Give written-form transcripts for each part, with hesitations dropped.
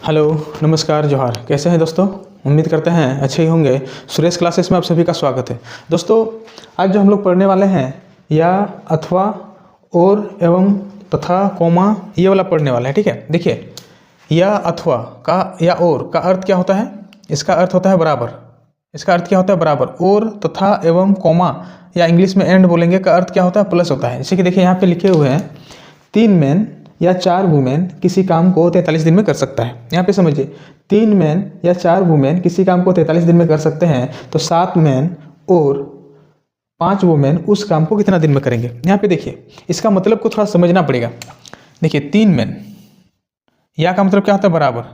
Hello, नमस्कार, जोहार। कैसे हैं दोस्तों? उम्मीद करते हैं अच्छे ही होंगे। सुरेश क्लासेस में आप सभी का स्वागत है। दोस्तों, आज जो हम लोग पढ़ने वाले हैं या, अथवा, और, एवं, तथा, कोमा, ये वाला पढ़ने वाला है। ठीक है, देखिए, या, अथवा का या और का अर्थ क्या होता है? इसका अर्थ होता है बराबर। इसका अर्थ क्या होता है? बराबर। और, तथा, एवं, कोमा या इंग्लिश में एंड बोलेंगे का अर्थ क्या होता है? प्लस होता है। जैसे कि देखिए यहाँ पे लिखे हुए हैं 3 मैन या 4 वुमेन किसी काम को 43 दिन में कर सकता है। यहाँ पे समझिए, 3 मैन या 4 वुमेन किसी काम को 43 दिन में कर सकते हैं, तो 7 मैन और 5 वुमेन उस काम को कितना दिन में करेंगे? यहाँ पे देखिए, इसका मतलब को थोड़ा समझना पड़ेगा। देखिए, 3 मैन या का मतलब क्या होता है? बराबर।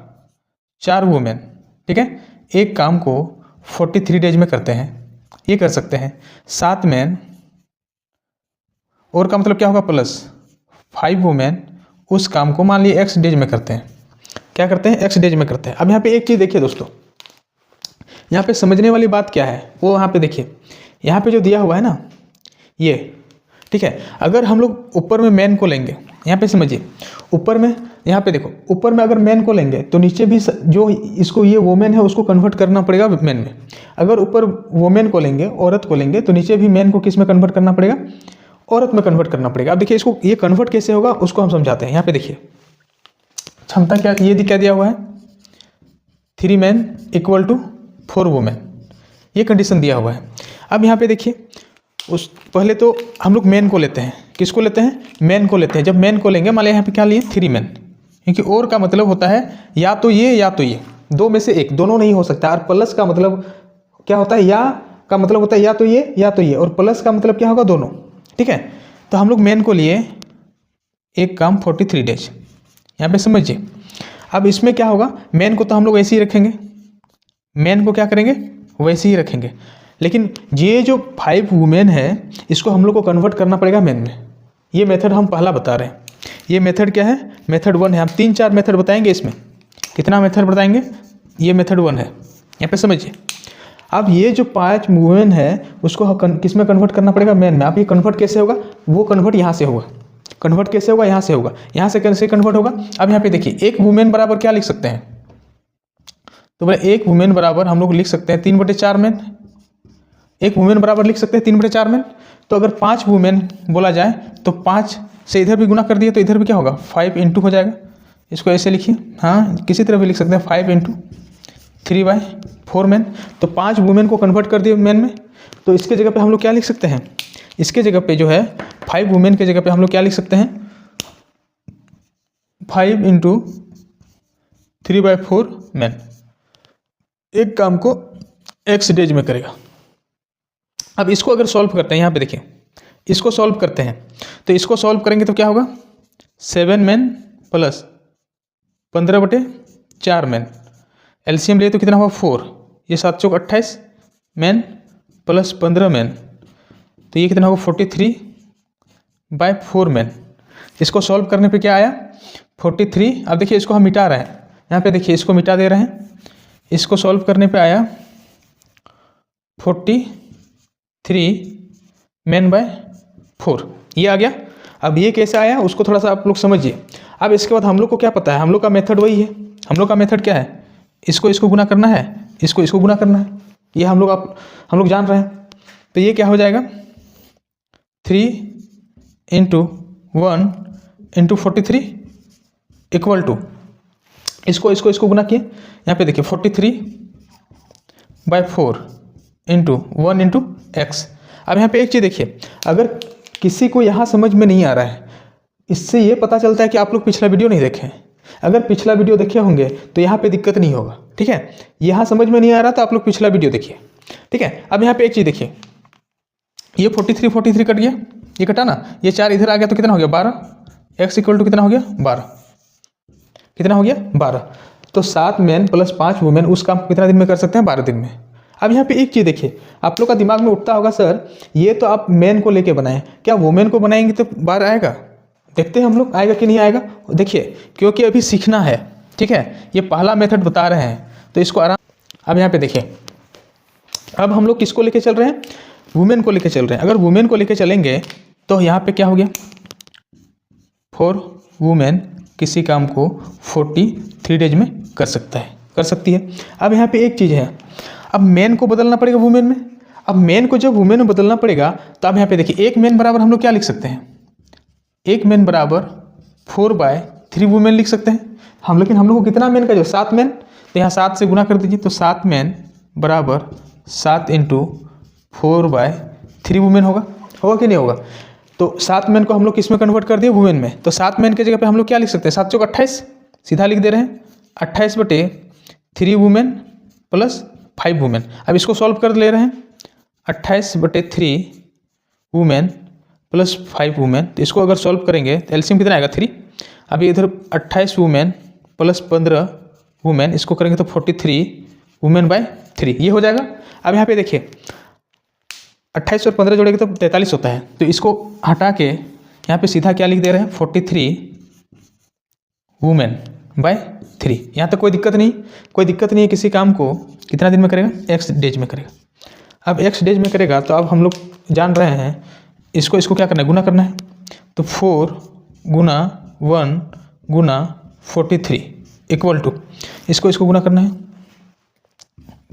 4 वुमेन, ठीक है, एक काम को 43 डेज में करते हैं, ये कर सकते हैं। 7 मैन और का मतलब क्या होगा? प्लस 5 वुमेन उस काम को मान लीजिए x डेज में करते हैं। क्या करते हैं? x डेज में करते हैं। अब यहाँ पे एक चीज़ देखिए दोस्तों, यहाँ पे समझने वाली बात क्या है वो यहाँ पे देखिए, यहाँ पे जो दिया हुआ है ना ये, ठीक है, अगर हम लोग ऊपर में मैन को लेंगे, यहाँ पे समझिए, ऊपर में, यहाँ पे देखो, ऊपर में अगर मैन को लेंगे तो नीचे भी जो इसको ये वोमेन है उसको कन्वर्ट करना पड़ेगा मैन में। अगर ऊपर वोमेन को लेंगे, औरत को लेंगे, तो नीचे भी मैन को किस में कन्वर्ट करना पड़ेगा? औरत में कन्वर्ट करना पड़ेगा। अब देखिए, इसको ये कन्वर्ट कैसे होगा उसको हम समझाते हैं। यहाँ पे देखिए, क्षमता क्या, ये क्या दिया हुआ है? 3 मैन इक्वल टू 4 वुमेन, ये कंडीशन दिया हुआ है। अब यहाँ पे देखिए, उस पहले तो हम लोग मैन को लेते हैं। किसको लेते हैं? मैन को लेते हैं। जब मैन को लेंगे, मान लिया यहाँ पे क्या लिए? 3 मैन, क्योंकि और का मतलब होता है या तो ये या तो ये, दो में से एक, दोनों नहीं हो सकता। और प्लस का मतलब क्या होता है? या का मतलब होता है या तो ये या तो ये, और प्लस का मतलब क्या होगा? दोनों। ठीक है, तो हम लोग मैन को लिए एक काम 43 डेज, यहाँ पे समझिए। अब इसमें क्या होगा? मैन को तो हम लोग वैसे ही रखेंगे, मैन को क्या करेंगे? वैसे ही रखेंगे। लेकिन ये जो 5 वुमेन है इसको हम लोग को कन्वर्ट करना पड़ेगा मैन में। ये मेथड हम पहला बता रहे हैं। ये मेथड क्या है? मेथड 1 है। हम 3-4 मेथड बताएंगे इसमें। कितना मेथड बताएंगे? ये मेथड 1 है, यहाँ पे समझिए। अब ये जो 5 वुमेन है उसको किस में कन्वर्ट करना पड़ेगा? मैन में। अब ये कन्वर्ट कैसे होगा? वो कन्वर्ट यहाँ से होगा। कन्वर्ट कैसे होगा? यहाँ से होगा। यहाँ से कैसे कन्वर्ट होगा? अब यहाँ पे देखिए, एक वुमेन बराबर क्या लिख सकते हैं? तो बोले एक वुमेन बराबर हम लोग लिख सकते हैं 3/4 मैन। एक वुमेन बराबर लिख सकते हैं 3/4 मैन। तो अगर 5 वुमेन बोला जाए तो 5 से इधर भी गुना कर दिए तो इधर भी क्या होगा? 5 इंटू हो जाएगा। इसको ऐसे लिखिए, हाँ, किसी तरह भी लिख सकते हैं, 5 इंटू 3/4 मैन। तो 5 वुमेन को कन्वर्ट कर दिए मैन में। तो इसके जगह पे हम लोग क्या लिख सकते हैं? इसके जगह पे जो है 5 वुमेन के जगह पे हम लोग क्या लिख सकते हैं? 5 इंटू 3/4 मैन एक काम को x डेज में करेगा। अब इसको अगर सॉल्व करते हैं, यहाँ पे देखिए, इसको सॉल्व करते हैं, तो इसको सॉल्व करेंगे तो क्या होगा? 7 मैन प्लस 15/4 मैन, एलसीएम लिए तो कितना होगा? 4। ये 7 चौक 28 मैन प्लस 15 मैन, तो ये कितना होगा? 43/4 मैन। इसको सॉल्व करने पे क्या आया? 43। अब देखिए, इसको हम मिटा रहे हैं, यहाँ पे देखिए, इसको मिटा दे रहे हैं। इसको सॉल्व करने पे आया 43 मैन/4, ये आ गया। अब ये कैसे आया उसको थोड़ा सा आप लोग समझिए। अब इसके बाद हम लोग को क्या पता है? हम लोग का मेथड वही है। हम लोग का मेथड क्या है? इसको गुना करना है, इसको गुना करना है। ये हम लोग जान रहे हैं। तो ये क्या हो जाएगा? 3 इंटू 1 इंटू 43 इक्वल टू, इसको गुना किए, यहाँ पे देखिए 43/4 इंटू 1 इंटू एक्स। अब यहाँ पे एक चीज़ देखिए, अगर किसी को यहाँ समझ में नहीं आ रहा है, इससे ये पता चलता है कि आप लोग पिछला वीडियो नहीं देखे हैं। अगर पिछला वीडियो देखे होंगे तो यहाँ पे दिक्कत नहीं होगा। ठीक है, यहाँ समझ में नहीं आ रहा तो आप लोग पिछला वीडियो देखिए। ठीक है, अब यहाँ पे एक चीज़ देखिए, ये 43 कट गया, ये कटा ना, ये 4 इधर आ गया तो कितना हो गया? 12। x इक्वल टू कितना हो गया? 12। कितना हो गया? 12। तो 7 मैन प्लस 5 वुमेन उस काम को कितना दिन में कर सकते हैं? 12 दिन में। अब यहाँ पे एक चीज़ देखिए, आप लोग का दिमाग में उठता होगा, सर ये तो आप मैन को लेके बनाए, क्या वुमेन को बनाएंगे तो 12 आएगा? देखते हैं हम लोग आएगा कि नहीं आएगा। देखिए, क्योंकि अभी सीखना है, ठीक है, ये पहला मेथड बता रहे हैं तो इसको आराम। अब यहाँ पे देखिए, अब हम लोग किसको लेके चल रहे हैं? वुमेन को लेके चल रहे हैं। अगर वुमेन को लेके चलेंगे तो यहाँ पे क्या हो गया? 4 वुमेन किसी काम को 3 डेज में कर सकती है। अब यहाँ पे एक चीज़ है, अब मैन को बदलना पड़ेगा वुमेन में। अब मैन को जब वुमेन में बदलना पड़ेगा तो अब यहाँ पे देखिए एक मैन बराबर हम लोग क्या लिख सकते हैं, एक मैन बराबर 4/3 वुमेन लिख सकते हैं हम। लेकिन हम लोग को कितना मैन का जो 7 मैन, तो यहाँ 7 से गुना कर दीजिए, तो 7 मैन बराबर 7 × 4/3 वुमेन होगा कि नहीं होगा। तो 7 मैन को हम लोग किस में कन्वर्ट कर दिए, वुमेन में। तो 7 मैन की जगह पे हम लोग क्या लिख सकते हैं, 7 चौक 28 सीधा लिख दे रहे हैं, 28/3 वुमेन प्लस 5 वुमेन। अब इसको सॉल्व कर ले रहे हैं, 28/3 वुमेन प्लस 5 वुमेन। तो इसको अगर सॉल्व करेंगे तो एलसीएम कितना आएगा 3। अभी इधर 28 वुमेन प्लस 15 वुमेन, इसको करेंगे तो 43 वुमेन/3 ये हो जाएगा। अब यहाँ पे देखिए 28 और 15 जोड़ेंगे तो 43 होता है, तो इसको हटा के यहाँ पे सीधा क्या लिख दे रहे हैं, 43 वुमेन/3। यहाँ तक कोई दिक्कत नहीं है। किसी काम को कितना दिन में करेगा, x डेज में करेगा। अब x डेज में करेगा तो अब हम लोग जान रहे हैं इसको क्या करना है, गुना करना है। तो 4 × 1 × 43 इक्वल टू इसको गुना करना है,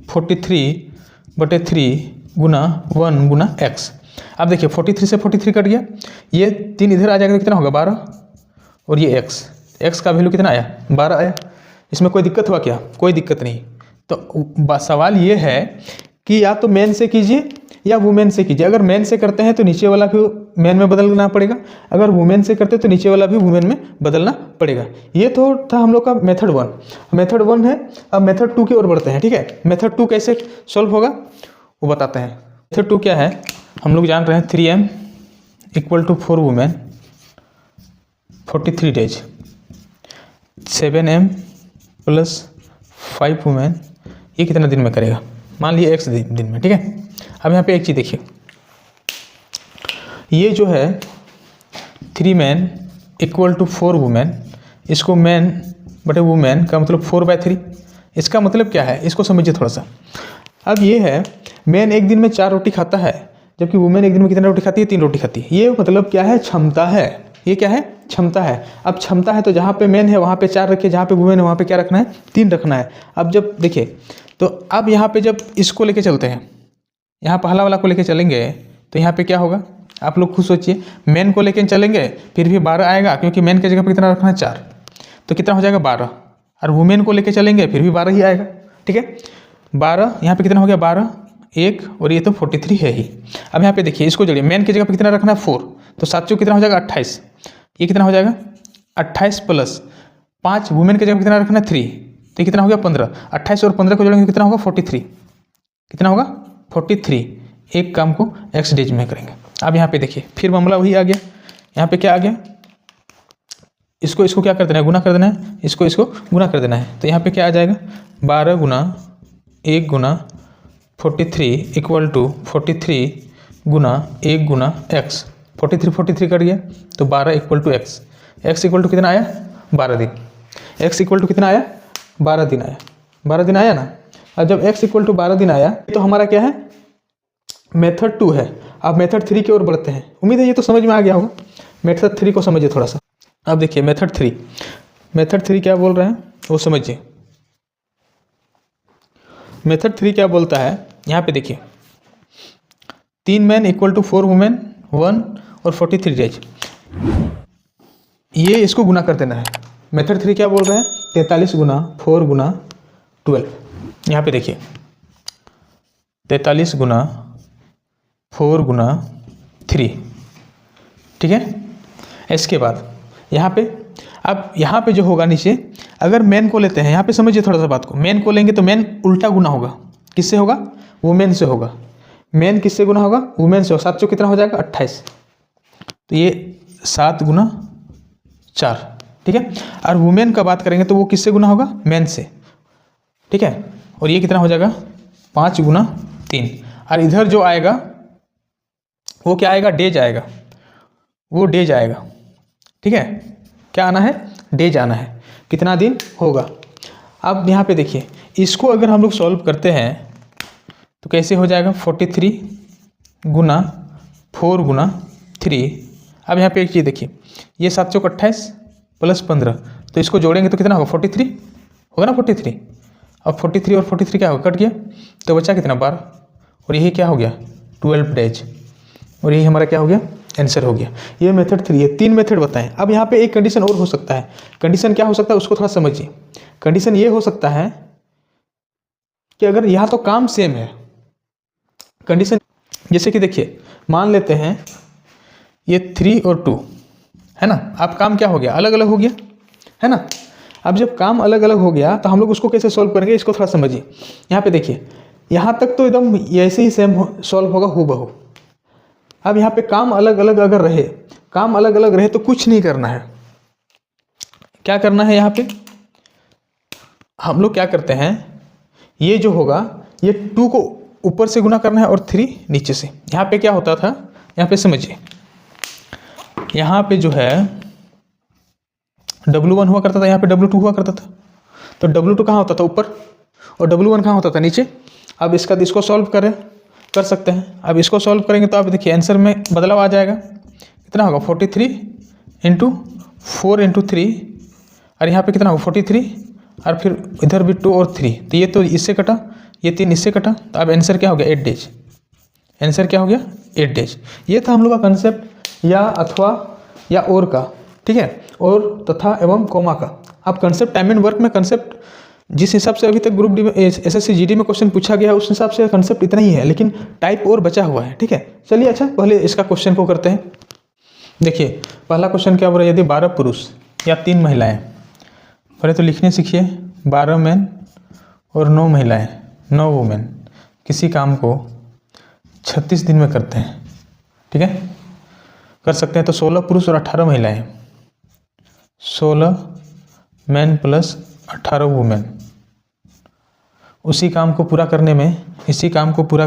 43/3 गुना 1 गुना x। अब देखिए 43 से 43 कट गया, ये 3 इधर आ जाएगा तो कितना होगा 12, और ये x का वैल्यू कितना आया 12 आया। इसमें कोई दिक्कत हुआ क्या, कोई दिक्कत नहीं। तो सवाल ये है कि या तो मैन से कीजिए या वुमेन से कीजिए। अगर मैन से करते हैं तो नीचे वाला भी मैन में बदलना पड़ेगा, अगर वुमेन से करते हैं तो नीचे वाला भी वुमेन में बदलना पड़ेगा। ये तो था हम लोग का मेथड 1 है। अब मेथड 2 की ओर बढ़ते हैं, ठीक है। मेथड 2 कैसे सॉल्व होगा वो बताते हैं। मेथड 2 क्या है, हम लोग जान रहे हैं 3m = 4 women 43 days, 7m + 5 women, ये कितना दिन में करेगा, मान लिए x दिन में, ठीक है। अब यहाँ पे एक चीज़ देखिए, ये जो है 3 मैन = 4 वुमेन, इसको मैन बटे वुमेन का मतलब 4/3। इसका मतलब क्या है, इसको समझिए थोड़ा सा। अब ये है मैन एक दिन में 4 रोटी खाता है, जबकि वुमेन एक दिन में कितना रोटी खाती है, 3 रोटी खाती है। ये मतलब क्या है, क्षमता है। ये क्या है, क्षमता है। अब क्षमता है तो जहाँ पे मैन है वहाँ पे 4 रखिए, जहाँ पे वुमेन है वहाँ पे क्या रखना है, 3 रखना है। अब जब देखिए तो अब यहाँ पे जब इसको लेके चलते हैं, यहाँ पहला वाला को लेके चलेंगे तो यहाँ पे क्या होगा, आप लोग खुद सोचिए। मैन को लेके चलेंगे फिर भी 12 आएगा, क्योंकि मैन की जगह पे कितना रखना है 4, तो कितना हो जाएगा 12। और वुमेन को लेके चलेंगे फिर भी 12 ही आएगा, ठीक है। 12 यहाँ पे कितना हो गया 12, 1, और ये तो 43 है ही। अब यहाँ पे देखिए इसको जोड़िए, मैन की जगह पे कितना रखना है 4, तो 7 चौक कितना हो जाएगा 28, ये कितना हो जाएगा 28 + 5, वुमेन की जगह पे कितना रखना है 3, तो कितना हो गया 15। 28 और 15 को जोड़ेंगे कितना होगा 43, कितना होगा 43। एक काम को x डेज में करेंगे। अब यहाँ पे देखिए फिर मामला वही आ गया, यहाँ पे क्या आ गया, इसको क्या कर देना है, गुना कर देना है, इसको गुना कर देना है। तो यहाँ पे क्या आ जाएगा 12 × 1 × 43 = 43 × 1 × x। 43 कट गया तो 12 = x। x = कितना आया 12 दिन। x = कितना आया 12 दिन आया, 12 दिन आया ना। और जब x = 12 दिन आया तो हमारा क्या है, मेथड 2 है। अब मेथड 3 की ओर बढ़ते हैं। उम्मीद है ये तो समझ में आ गया होगा। मेथड 3 को समझिए थोड़ा सा। अब देखिए मेथड 3 क्या बोल रहे हैं वो समझिए। मेथड 3 क्या बोलता है, यहाँ पे देखिए 3 मैन = 4 वुमेन 1 और 43 डेज, ये इसको गुना कर देना है। मेथड 3 क्या बोल रहे हैं, 43 × 4 × 12। यहाँ पे देखिए 43 × 4 × 3, ठीक है। इसके बाद यहाँ पे, अब यहाँ पे जो होगा नीचे, अगर मैन को लेते हैं, यहाँ पे समझिए थोड़ा सा बात को। मैन को लेंगे तो मैन उल्टा गुना होगा, किससे होगा, वुमेन से होगा। मैन किससे गुना होगा, वुमेन से। 7 चौक कितना हो जाएगा 28, तो ये 7 × 4, ठीक है। और वुमेन का बात करेंगे तो वो किससे गुना होगा, मैन से, ठीक है। और ये कितना हो जाएगा 5 × 3। और इधर जो आएगा वो क्या आएगा, डेज आएगा, वो डेज आएगा, ठीक है। क्या आना है, डेज आना है, कितना दिन होगा। अब यहाँ पे देखिए इसको अगर हम लोग सॉल्व करते हैं तो कैसे हो जाएगा, 43 × 4 × 3। अब यहाँ पे एक चीज़ देखिए, ये 7 चौक 28 + 15, तो इसको जोड़ेंगे तो कितना होगा 43, होगा ना 43। अब 43 और 43 क्या होगा, कट गया, तो बचा कितना 12, और यही क्या हो गया 12 डेज, और यही हमारा क्या हो गया आंसर हो गया। ये मेथड 3 है। 3 मेथड बताएं। अब यहाँ पे एक कंडीशन और हो सकता है। कंडीशन क्या हो सकता है उसको थोड़ा समझिए। कंडीशन ये हो सकता है कि अगर यहाँ तो काम सेम है, कंडीशन जैसे कि देखिए मान लेते हैं ये 3 और 2 है ना। अब काम क्या हो गया, अलग अलग हो गया है ना। अब जब काम अलग अलग हो गया तो हम लोग उसको कैसे सॉल्व करेंगे, इसको थोड़ा समझिए। यहाँ पे देखिए यहाँ तक तो एकदम ऐसे ही सेम सॉल्व होगा हूबहू। अब यहाँ पे काम अलग अलग अगर रहे, काम अलग अलग रहे तो कुछ नहीं करना है। क्या करना है, यहाँ पे हम लोग क्या करते हैं, ये जो होगा ये 2 को ऊपर से गुना करना है और 3 नीचे से। यहाँ पे क्या होता था, यहाँ पे समझिए, यहाँ पे जो है W1 हुआ करता था, यहाँ पे W2 हुआ करता था। तो W2 कहाँ होता था ऊपर, और W1 कहाँ होता था नीचे। अब इसको सॉल्व कर सकते हैं। अब इसको सॉल्व करेंगे तो आप देखिए आंसर में बदलाव आ जाएगा। कितना होगा 43 इंटू 4 इंटू 3, और यहाँ पे कितना होगा 43, और फिर इधर भी 2 और 3, तो ये तो इससे कटा, ये 3 इससे कटा, तो अब आंसर क्या हो गया 8 डेज। आंसर क्या हो गया 8 डेज। ये था हम लोग का कंसेप्ट, या अथवा या और का, ठीक है, और तथा एवं कोमा का। अब कंसेप्ट टाइम एंड वर्क में कंसेप्ट जिस हिसाब से अभी तक ग्रुप डी में एसएससी जीडी में क्वेश्चन पूछा गया उस हिसाब से कंसेप्ट इतना ही है, लेकिन टाइप और बचा हुआ है, ठीक है। चलिए अच्छा पहले इसका क्वेश्चन को करते हैं। देखिए पहला क्वेश्चन क्या बोल रहा है, यदि 12 पुरुष या 3 महिलाएं, पहले तो लिखने सीखिए, 12 मैन और 9 महिलाएं, 9 वुमेन किसी काम को 36 दिन में करते हैं, ठीक है, कर सकते हैं। तो 16 पुरुष और 18 महिलाएं, 16 मैन प्लस 18 वुमेन, इसी काम को पूरा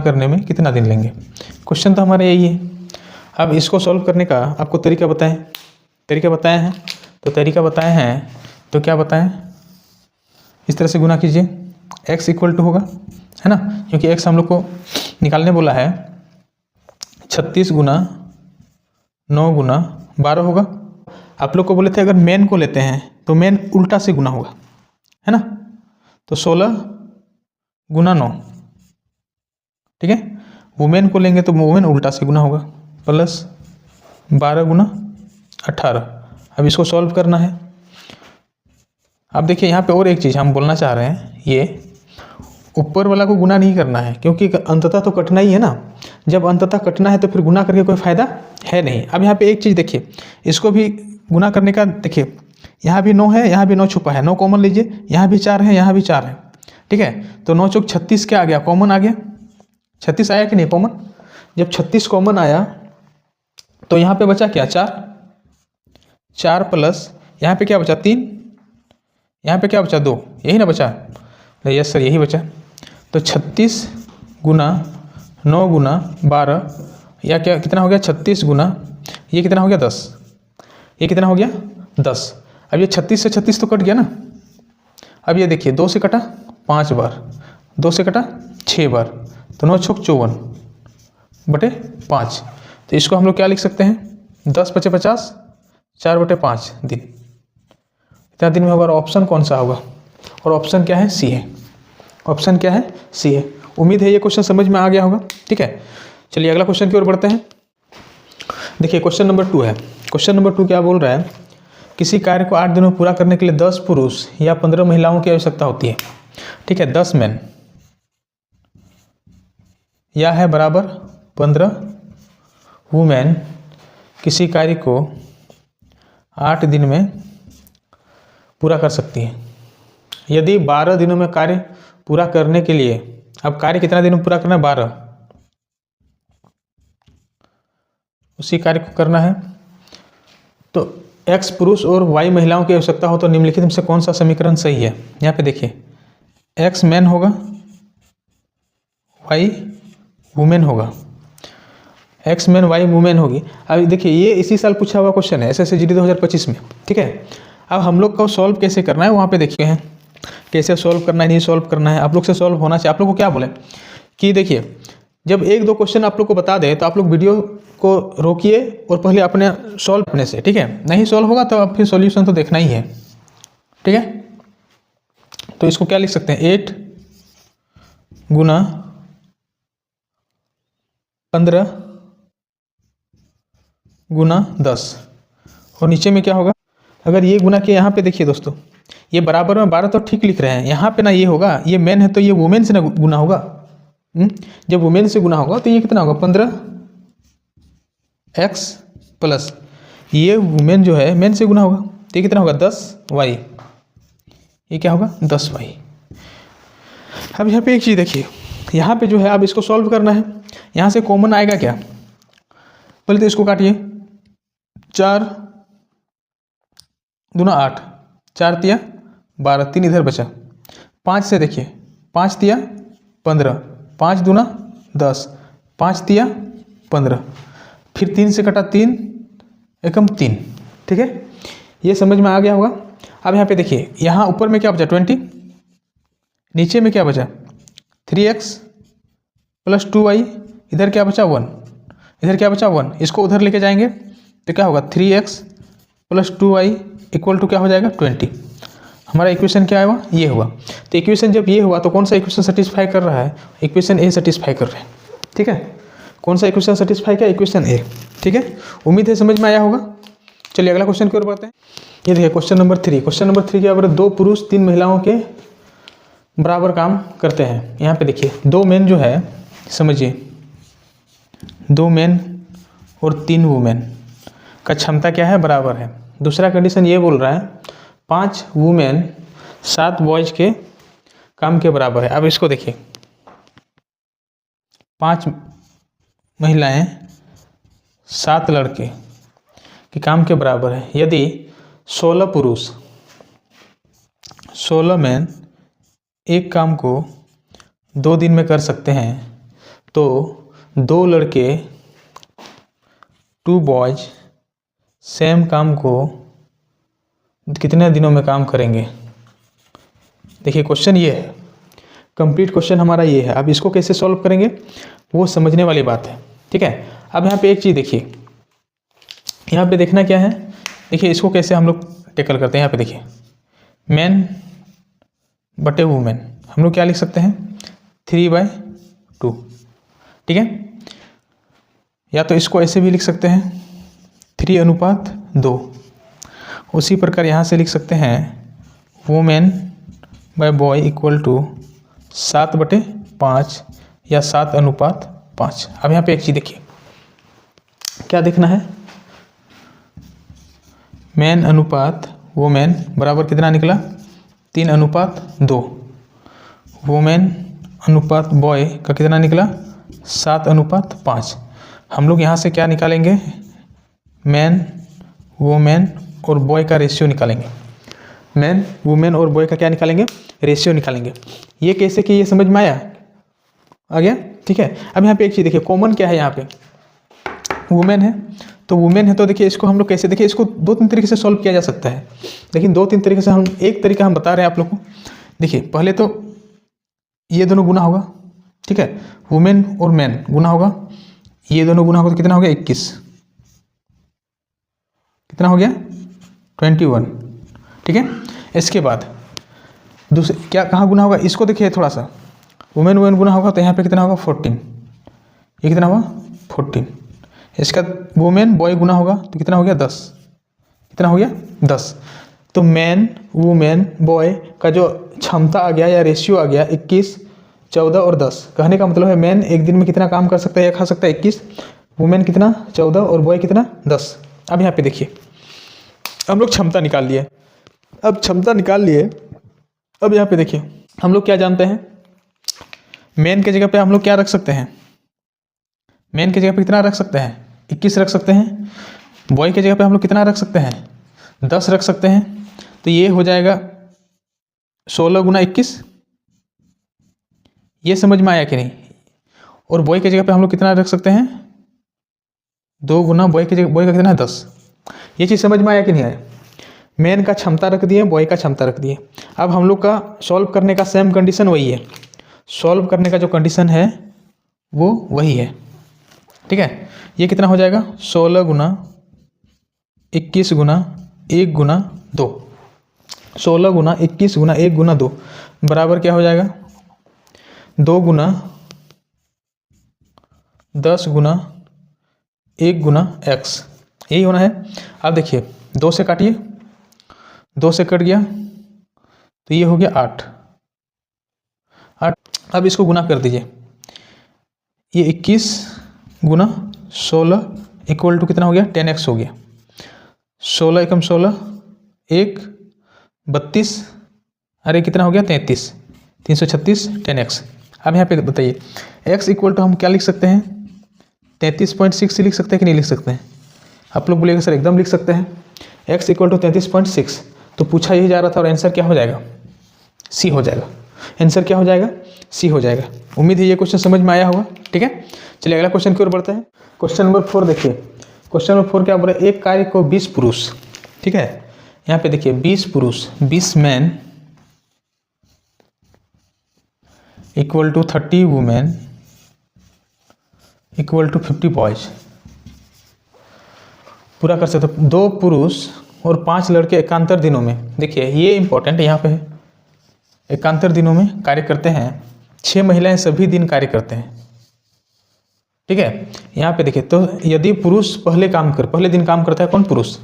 करने में कितना दिन लेंगे। क्वेश्चन तो हमारा यही है। अब इसको सॉल्व करने का आपको तरीका बताए हैं, तो क्या बताएं, इस तरह से गुना कीजिए, x इक्वल टू होगा, है ना, क्योंकि x हम लोग को निकालने बोला है, 36 गुना 9 गुना 12 होगा। आप लोग को बोले थे अगर मेन को लेते हैं तो मेन उल्टा से गुना होगा, है ना, तो 16 गुना 9, ठीक है। वुमेन को लेंगे तो वुमेन उल्टा से गुना होगा, प्लस 12 गुना 18। अब इसको सॉल्व करना है। अब देखिए यहाँ पे और एक चीज़ हम बोलना चाह रहे हैं, ये ऊपर वाला को गुना नहीं करना है, क्योंकि अंततः तो कटना ही है ना। जब अंततः कटना है तो फिर गुना करके कोई फ़ायदा है नहीं। अब यहाँ पे एक चीज़ देखिए, इसको भी गुना करने का देखिए, यहाँ भी 9 है, यहाँ भी 9 छुपा है, 9 कॉमन लीजिए, यहाँ भी 4 है, यहाँ भी 4 है, ठीक है। तो 9 चौक 36 क्या आ गया, कॉमन आ गया, 36 आया कि नहीं कॉमन। जब 36 कॉमन आया तो यहाँ पे बचा क्या 4 प्लस यहाँ पे क्या बचा 3, यहाँ पे क्या बचा 2, यही ना बचा, यस सर यही बचा। तो 36 गुना 9 गुना 12, या क्या कितना हो गया 36 गुना, ये कितना हो गया 10, ये कितना हो गया 10। अब ये 36 से 36 तो कट गया ना। अब ये देखिए 2 से कटा 5 बार, 2 से कटा 6 बार, तो 9 छुक 54/5। तो इसको हम लोग क्या लिख सकते हैं, 10 × 50 4/5 दिन। इतना दिन में हमारा ऑप्शन कौन सा होगा, और ऑप्शन क्या है सी है, ऑप्शन क्या है सी है। उम्मीद है ये क्वेश्चन समझ में आ गया होगा, ठीक है। चलिए अगला क्वेश्चन की ओर बढ़ते हैं। देखिए क्वेश्चन नंबर 2 है। क्वेश्चन नंबर 2 क्या बोल रहा है, किसी कार्य को 8 दिनों में पूरा करने के लिए 10 पुरुष या 15 महिलाओं की आवश्यकता होती है, ठीक है। 10 मैन या है बराबर 15 वुमेन किसी कार्य को 8 दिन में पूरा कर सकती है। यदि 12 दिनों में कार्य पूरा करने के लिए, अब कार्य कितना दिन में पूरा करना है 12, उसी कार्य को करना है, तो x पुरुष और y महिलाओं की आवश्यकता हो तो निम्नलिखित में से कौन सा समीकरण सही है। यहाँ पे देखिए x मैन होगा, y वुमेन होगा, x मैन y वुमेन होगी। अब देखिए ये इसी साल पूछा हुआ क्वेश्चन है एसएससी जीडी 2025 में, ठीक है। अब हम लोग को सॉल्व कैसे करना है वहाँ पे देखिए हैं, कैसे सॉल्व करना है, नहीं सॉल्व करना है, आप लोग से सॉल्व होना चाहिए। आप लोग को क्या बोले कि देखिए जब 1-2 क्वेश्चन आप लोग को बता दें तो आप लोग वीडियो को रोकिए और पहले अपने सॉल्व करने से, ठीक है। नहीं सॉल्व होगा तो अब फिर सॉल्यूशन तो देखना ही है, ठीक है। तो इसको क्या लिख सकते हैं, 8 गुना 15 गुना 10, और नीचे में क्या होगा, अगर ये गुना किया यहाँ पे देखिए दोस्तों, ये बराबर में 12 तो ठीक लिख रहे हैं, यहाँ पे ना ये होगा, ये मेन है तो ये वुमेन से ना गुना होगा। जब वुमेन से गुना होगा तो ये कितना होगा, 15x प्लस ये वुमेन जो है मेन से गुना होगा तो ये कितना होगा, 10y। ये क्या होगा, 10y। अब यहाँ पे एक चीज़ देखिए, यहाँ पे जो है अब इसको सॉल्व करना है, यहाँ से कॉमन आएगा क्या, पहले तो इसको काटिए, 4 दूना 8, 4 तिया 12, 3 इधर बचा, 5 से देखिए, 5 तिया 15, 5 दूना 10, 5 तिया 15, फिर 3 से कटा 3 एकम 3, ठीक है, ये समझ में आ गया होगा। अब यहाँ पे देखिए, यहाँ ऊपर में क्या बचा 20, नीचे में क्या बचा 3x प्लस 2y, इधर क्या बचा 1, इधर क्या बचा 1, इसको उधर लेके जाएंगे तो क्या होगा 3x plus 2y equal to क्या हो जाएगा 20। हमारा इक्वेशन क्या हुआ, ये हुआ। तो इक्वेशन जब ये हुआ तो कौन सा इक्वेशन सेटिस्फाई कर रहा है, इक्वेशन ए सेटिस्फाई कर रहा है, ठीक है। कौन सा इक्वेशन सेटिस्फाई किया, इक्वेशन ए, ठीक है। उम्मीद है समझ में आया होगा। चलिए अगला क्वेश्चन की ओर बढ़ते हैं। ये देखिए क्वेश्चन नंबर 3। क्वेश्चन नंबर 3 के ऊपर 2 पुरुष 3 महिलाओं के बराबर काम करते हैं। यहाँ पे देखिए 2 मेन जो है, समझिए 2 मेन और 3 वुमेन का क्षमता क्या है, बराबर है। दूसरा कंडीशन ये बोल रहा है 5 वुमेन 7 बॉयज के काम के बराबर है। अब इसको देखिए, 5 महिलाएं 7 लड़के के काम के बराबर है। यदि 16 पुरुष 16 मैन एक काम को 2 दिन में कर सकते हैं तो 2 लड़के 2 बॉयज सेम काम को कितने दिनों में काम करेंगे। देखिए क्वेश्चन ये है, कंप्लीट क्वेश्चन हमारा ये है। अब इसको कैसे सॉल्व करेंगे वो समझने वाली बात है, ठीक है। अब यहाँ पे एक चीज़ देखिए, यहाँ पे देखना क्या है, देखिए इसको कैसे हम लोग टेकल करते हैं। यहाँ पे देखिए मैन बटे वुमेन, हम लोग क्या लिख सकते हैं 3/2, ठीक है। या तो इसको ऐसे भी लिख सकते हैं 3:2। उसी प्रकार यहाँ से लिख सकते हैं women by boy equal to 7/5 या 7:5। अब यहाँ पे एक चीज़ देखिए, क्या देखना है, मैन अनुपात वुमेन बराबर कितना निकला 3:2। वुमेन अनुपात बॉय का कितना निकला 7:5। हम लोग यहाँ से क्या निकालेंगे, मैन वुमेन और बॉय का रेशियो निकालेंगे। मैन वुमेन और बॉय का क्या निकालेंगे, रेशियो निकालेंगे। ये कैसे कि ये समझ में आया, आ गया, ठीक है। अब यहाँ पे एक चीज़ देखिए, कॉमन क्या है, यहाँ पे वुमेन है, तो वुमेन है तो देखिए इसको हम लोग कैसे, देखिए इसको 2-3 तरीके से सॉल्व किया जा सकता है। लेकिन 2-3 तरीके से हम एक तरीका हम बता रहे हैं आप लोग को। देखिए पहले तो ये दोनों गुना होगा, ठीक है, वुमेन और मैन गुना होगा, ये दोनों गुना होगा तो कितना हो गया 21, कितना हो गया 21, ठीक है। इसके बाद दूसरे क्या कहाँ गुना होगा, इसको देखिए थोड़ा सा, वुमेन गुना होगा तो यहाँ पे कितना होगा 14, ये कितना हुआ 14। इसका वुमेन बॉय गुना होगा तो कितना हो गया 10, कितना हो गया 10। तो मैन वुमेन बॉय का जो क्षमता आ गया या रेशियो आ गया 21, 14 और 10। कहने का मतलब है मैन एक दिन में कितना काम कर सकता है, या खा सकता है 21, वुमेन कितना 14 और बॉय कितना 10। अब यहाँ पे देखिए हम लोग क्षमता निकाल लिए, अब क्षमता निकाल लिए। अब यहाँ पे देखिए हम लोग क्या जानते हैं, मैन के जगह पे हम लोग क्या रख सकते हैं, मैन के जगह पे कितना रख सकते हैं 21 रख सकते हैं। बॉय के जगह पे हम लोग कितना रख सकते हैं 10 रख सकते हैं। तो ये हो जाएगा 16 गुना 21, ये समझ में आया कि नहीं। और बॉय के जगह पे हम लोग कितना रख सकते हैं 2 गुना बॉय के जगह, बॉय का कितना है 10। ये चीज़ समझ में आया कि नहीं आया। मैन का क्षमता रख दिए, बॉय का क्षमता रख दिए। अब हम लोग का सॉल्व करने का सेम कंडीशन वही है, सॉल्व करने का जो कंडीशन है वो वही है, ठीक है। ये कितना हो जाएगा 16 गुना 21 गुना 1 गुना 2, 16 गुना 21 गुना 1 गुना 2। बराबर क्या हो जाएगा 2 गुना 10 गुना 1 गुना x, यही होना है। अब देखिए 2 से काटिए, 2 से कट गया तो ये हो गया 8। अब इसको गुना कर दीजिए, ये 21 गुना 16 इक्वल टू कितना हो गया 10x हो गया। 16 एकम 16 1 32, अरे कितना हो गया 33, 336 10x। अब यहाँ पे बताइए x इक्वल टू हम क्या लिख सकते हैं 33.6 लिख सकते हैं कि नहीं लिख सकते हैं? आप लोग बोलिएगा सर एकदम लिख सकते हैं। x इक्वल टू 33.6, तो पूछा यही जा रहा था और आंसर क्या हो जाएगा C हो जाएगा। आंसर क्या हो जाएगा C हो जाएगा। उम्मीद है ये क्वेश्चन समझ में आया होगा। ठीक है, चलिए अगला क्वेश्चन की ओर बढ़ते हैं। क्वेश्चन नंबर 4 देखिए, क्वेश्चन नंबर 4 क्या बोल रहा है, एक कार्य को 20 पुरुष, ठीक है, यहाँ पे देखिए 20 पुरुष 20 man equal to 30 women equal to 50 boys पूरा कर सकते हो। 2 पुरुष और 5 लड़के एकांतर दिनों में, देखिए ये इंपॉर्टेंट यहाँ पे है, एकांतर दिनों में कार्य करते हैं। 6 महिलाएं सभी दिन कार्य करते हैं। ठीक है, यहाँ पे देखिए, तो यदि पुरुष पहले दिन काम करता है कौन, पुरुष।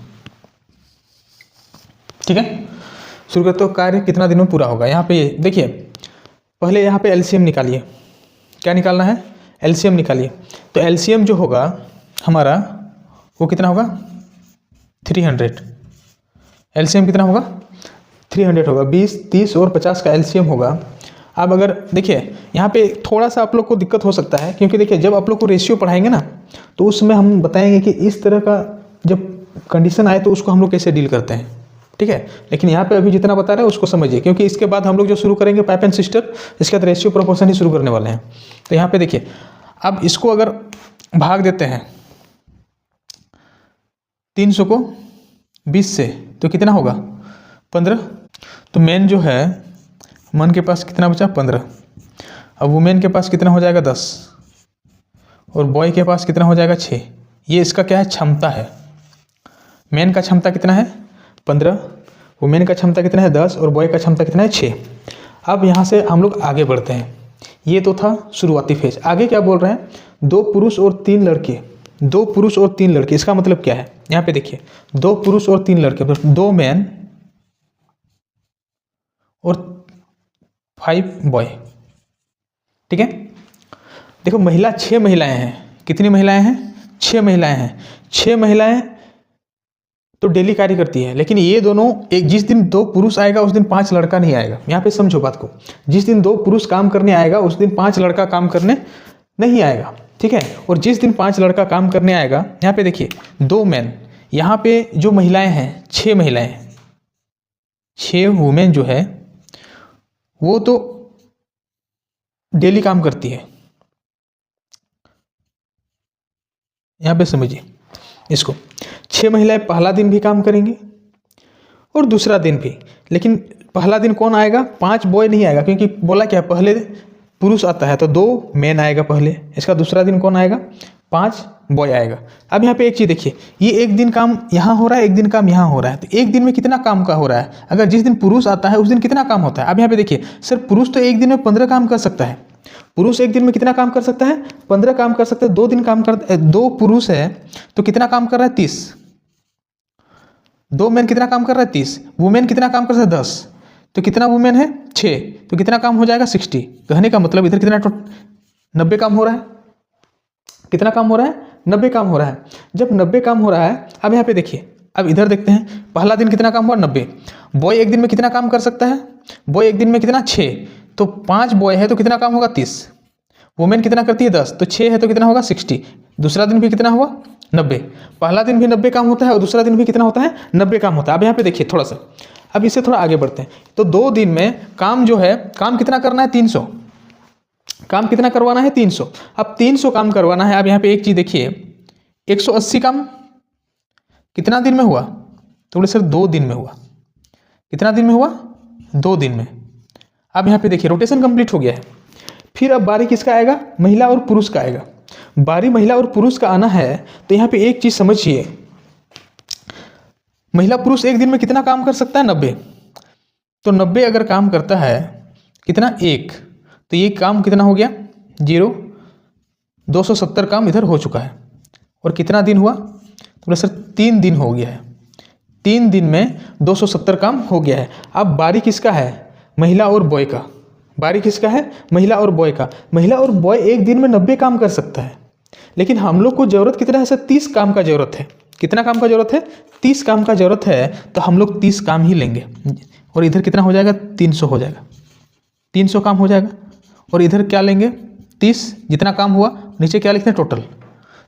ठीक है, शुरू करते हो, कार्य कितना दिन में पूरा होगा। यहाँ पे देखिए पहले यहाँ पे एलसीएम निकालिए, क्या निकालना है एलसीएम निकालिए। तो एलसीएम जो होगा हमारा वो कितना होगा 300। एलसीएम कितना होगा 300 होगा। 20 30 और 50 का एलसीएम होगा। अब अगर देखिए यहाँ पे थोड़ा सा आप लोग को दिक्कत हो सकता है, क्योंकि देखिए जब आप लोग को रेशियो पढ़ाएंगे ना तो उसमें हम बताएंगे कि इस तरह का जब कंडीशन आए तो उसको हम लोग कैसे डील करते हैं। ठीक है, लेकिन यहाँ पे अभी जितना बता रहे हैं उसको समझिए, क्योंकि इसके बाद हम लोग जो शुरू करेंगे पाइप एंड सिस्टर, इसके बाद रेशियो प्रोपोर्शन ही शुरू करने वाले हैं। तो यहाँ पे देखिए अब इसको अगर भाग देते हैं 300 को 20 से तो कितना होगा 15। तो मैन जो है मन के पास कितना बचा 15। अब वुमेन के पास कितना हो जाएगा 10 और बॉय के पास कितना हो जाएगा 6। ये इसका क्या है क्षमता है। मैन का क्षमता कितना है 15, वुमेन का क्षमता कितना है 10 और बॉय का क्षमता कितना है 6। अब यहाँ से हम लोग आगे बढ़ते हैं। ये तो था शुरुआती फेज। आगे क्या बोल रहे हैं 2 पुरुष और 3 लड़के, 2 पुरुष और 3 लड़के। इसका मतलब क्या है, यहाँ पे देखिए 2 पुरुष और 3 लड़के, 2 मैन और 5 बॉय। ठीक है, देखो महिला 6 महिलाएं हैं। कितनी महिलाएं हैं 6 महिलाएं हैं। 6 महिलाएं तो डेली कार्य करती है, लेकिन ये दोनों एक जिस दिन 2 पुरुष आएगा उस दिन 5 लड़का नहीं आएगा। यहाँ पे समझो बात को, जिस दिन 2 पुरुष काम करने आएगा उस दिन 5 लड़का काम करने नहीं आएगा। ठीक है, और जिस दिन 5 लड़का काम करने आएगा, यहाँ पे देखिए 2 मैन, यहाँ पे जो महिलाएं हैं 6 महिलाएं, 6 वुमेन जो है वो तो डेली काम करती है। यहाँ पे समझिए इसको, 6 महिलाएं पहला दिन भी काम करेंगी और दूसरा दिन भी, लेकिन पहला दिन कौन आएगा 5 बॉय नहीं आएगा, क्योंकि बोला क्या पहले पुरुष आता है तो 2 मैन आएगा पहले। इसका दूसरा दिन कौन आएगा 5 बॉय आएगा। अब यहाँ पे एक चीज़ देखिए, ये एक दिन काम यहाँ हो रहा है, एक दिन काम यहाँ हो रहा है, तो एक दिन में कितना काम का हो रहा है। अगर जिस दिन पुरुष आता है उस दिन कितना काम होता है। अब यहाँ पे देखिए सर पुरुष तो एक दिन में 15 काम कर सकता है। पुरुष एक दिन में कितना काम कर सकता है 15 काम कर सकता है। 2 दिन काम कर 2 पुरुष है तो कितना काम कर रहा है 30। 2 मैन कितना काम कर रहा है 30। वुमेन कितना काम कर रहा है 10। तो कितना वुमेन है 6, तो कितना काम हो जाएगा 60। कहने का मतलब इधर कितना 90 काम हो रहा है। कितना काम हो रहा है 90 काम हो रहा है। जब 90 काम हो रहा है, अब यहाँ पे देखिए, अब इधर देखते हैं पहला दिन कितना काम हुआ 90। बॉय एक दिन में कितना काम कर सकता है, बॉय एक दिन में कितना 6, तो 5 बॉय है तो कितना काम होगा 30। वुमेन कितना करती है 10, तो 6 है तो कितना होगा 60। दूसरा दिन भी कितना हुआ 90। पहला दिन भी 90 काम होता है और दूसरा दिन भी कितना होता है 90 काम होता है। अब यहाँ पे देखिए थोड़ा सा, अब इससे थोड़ा आगे बढ़ते हैं। तो 2 दिन में काम जो है, काम कितना करना है 300, काम कितना करवाना है 300। अब 300 काम करवाना है। अब यहाँ पे एक चीज़ देखिए, 180 काम कितना दिन में हुआ, तो बोले सर 2 दिन में हुआ। कितना दिन में हुआ 2 दिन में। अब यहाँ पे देखिए रोटेशन कंप्लीट हो गया है। फिर अब बारी किसका आएगा, महिला और पुरुष का आएगा। बारी महिला और पुरुष का आना है, तो यहाँ पे एक चीज़ समझिए, महिला पुरुष एक दिन में कितना काम कर सकता है 90। तो 90 अगर काम करता है कितना 1, तो ये काम कितना हो गया 0, 270 काम इधर हो चुका है। और कितना दिन हुआ, तो बोला सर 3 दिन हो गया है, 3 दिन में 270 काम हो गया है। अब बारी किसका है, महिला और बॉय का, बारी किसका है, महिला और बॉय का। महिला और बॉय एक दिन में 90 काम कर सकता है, लेकिन हम लोग को ज़रूरत कितना है सर, 30 काम का ज़रूरत है। कितना काम का ज़रूरत है, 30 काम का ज़रूरत है, तो हम लोग 30 काम ही लेंगे। और इधर कितना हो जाएगा, 300 हो जाएगा, 300 काम हो जाएगा। और इधर क्या लेंगे, 30, जितना काम हुआ नीचे क्या लिखते हैं टोटल,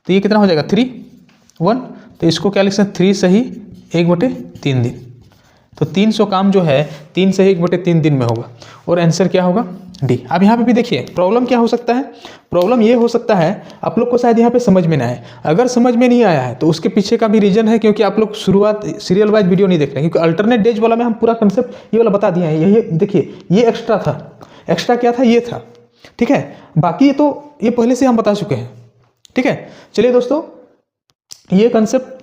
तो ये कितना हो जाएगा 3, 1, तो इसको क्या लिख सकते हैं 3 सही 1/3 दिन। तो 300 काम जो है 3 सही 1/3 दिन में होगा। और आंसर क्या होगा, डी। अब यहाँ पे भी देखिए प्रॉब्लम क्या हो सकता है, प्रॉब्लम ये हो सकता है आप लोग को शायद यहाँ पे समझ में ना आए। अगर समझ में नहीं आया है तो उसके पीछे का भी रीजन है, क्योंकि आप लोग शुरुआत सीरियल वाइज वीडियो नहीं देख रहे हैं। क्योंकि अल्टरनेट डेज वाला में हम पूरा कंसेप्ट ये वाला बता दिए हैं। ये देखिए ये एक्स्ट्रा था, एक्स्ट्रा क्या था, ये था, ठीक है। बाकी तो ये पहले से हम बता चुके हैं, ठीक है। चलिए दोस्तों, ये कंसेप्ट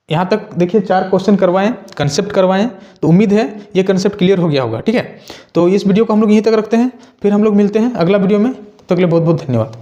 यहाँ तक देखिए 4 क्वेश्चन करवाएं, कंसेप्ट करवाएं, तो उम्मीद है ये कंसेप्ट क्लियर हो गया होगा, ठीक है। तो इस वीडियो को हम लोग यहीं तक रखते हैं, फिर हम लोग मिलते हैं अगला वीडियो में। तो अगले बहुत बहुत धन्यवाद।